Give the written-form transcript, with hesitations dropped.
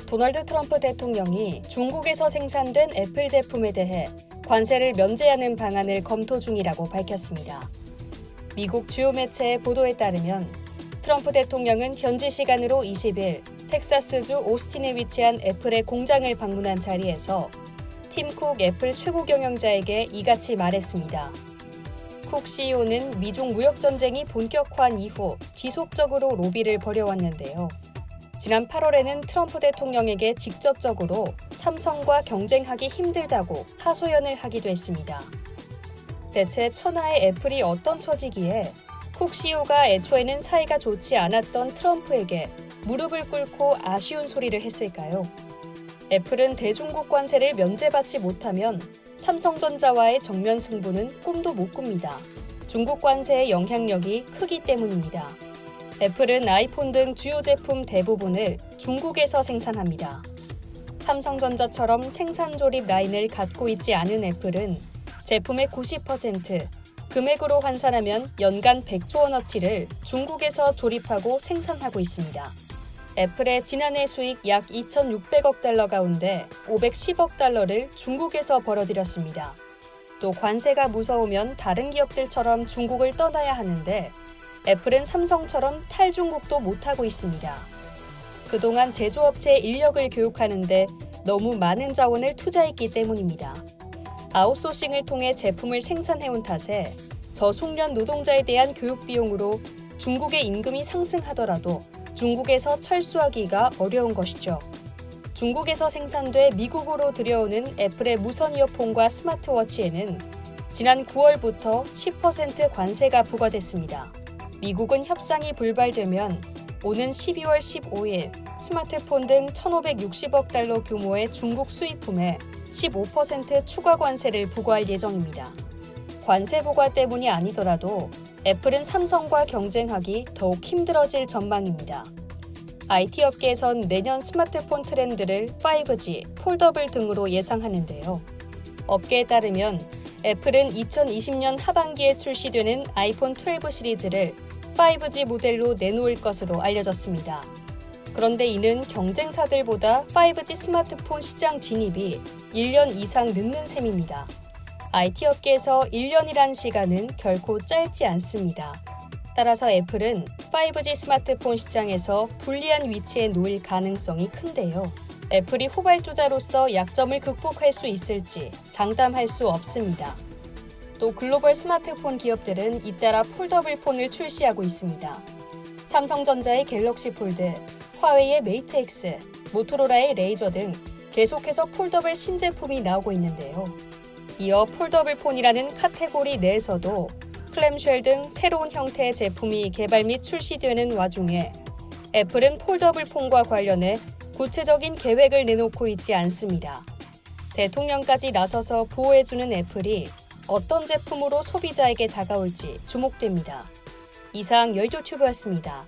도널드 트럼프 대통령이 중국에서 생산된 애플 제품에 대해 관세를 면제하는 방안을 검토 중이라고 밝혔습니다. 미국 주요 매체의 보도에 따르면 트럼프 대통령은 현지 시간으로 20일 텍사스주 오스틴에 위치한 애플의 공장을 방문한 자리에서 팀 쿡 애플 최고 경영자에게 이같이 말했습니다. 쿡 CEO는 미중 무역 전쟁이 본격화한 이후 지속적으로 로비를 벌여왔는데요. 지난 8월에는 트럼프 대통령에게 직접적으로 삼성과 경쟁하기 힘들다고 하소연을 하기도 했습니다. 대체 천하의 애플이 어떤 처지기에 쿡 CEO가 애초에는 사이가 좋지 않았던 트럼프에게 무릎을 꿇고 아쉬운 소리를 했을까요? 애플은 대중국 관세를 면제받지 못하면 삼성전자와의 정면 승부는 꿈도 못 꿉니다. 중국 관세의 영향력이 크기 때문입니다. 애플은 아이폰 등 주요 제품 대부분을 중국에서 생산합니다. 삼성전자처럼 생산 조립 라인을 갖고 있지 않은 애플은 제품의 90%, 금액으로 환산하면 연간 100조 원어치를 중국에서 조립하고 생산하고 있습니다. 애플의 지난해 수익 약 2,600억 달러 가운데 510억 달러를 중국에서 벌어들였습니다. 또 관세가 무서우면 다른 기업들처럼 중국을 떠나야 하는데 애플은 삼성처럼 탈중국도 못하고 있습니다. 그동안 제조업체 인력을 교육하는데 너무 많은 자원을 투자했기 때문입니다. 아웃소싱을 통해 제품을 생산해온 탓에 저숙련 노동자에 대한 교육 비용으로 중국의 임금이 상승하더라도 중국에서 철수하기가 어려운 것이죠. 중국에서 생산돼 미국으로 들여오는 애플의 무선 이어폰과 스마트워치에는 지난 9월부터 10% 관세가 부과됐습니다. 미국은 협상이 불발되면 오는 12월 15일 스마트폰 등 1,560억 달러 규모의 중국 수입품에 15% 추가 관세를 부과할 예정입니다. 관세 부과 때문이 아니더라도 애플은 삼성과 경쟁하기 더욱 힘들어질 전망입니다. IT 업계에선 내년 스마트폰 트렌드를 5G, 폴더블 등으로 예상하는데요. 업계에 따르면 애플은 2020년 하반기에 출시되는 아이폰 12 시리즈를 5G 모델로 내놓을 것으로 알려졌습니다. 그런데 이는 경쟁사들보다 5G 스마트폰 시장 진입이 1년 이상 늦는 셈입니다. IT 업계에서 1년이란 시간은 결코 짧지 않습니다. 따라서 애플은 5G 스마트폰 시장에서 불리한 위치에 놓일 가능성이 큰데요. 애플이 후발주자로서 약점을 극복할 수 있을지 장담할 수 없습니다. 또 글로벌 스마트폰 기업들은 잇따라 폴더블 폰을 출시하고 있습니다. 삼성전자의 갤럭시 폴드, 화웨이의 메이트 X, 모토로라의 레이저 등 계속해서 폴더블 신제품이 나오고 있는데요. 이어 폴더블 폰이라는 카테고리 내에서도 클램쉘 등 새로운 형태의 제품이 개발 및 출시되는 와중에 애플은 폴더블 폰과 관련해 구체적인 계획을 내놓고 있지 않습니다. 대통령까지 나서서 보호해주는 애플이 어떤 제품으로 소비자에게 다가올지 주목됩니다. 이상 열조튜브였습니다.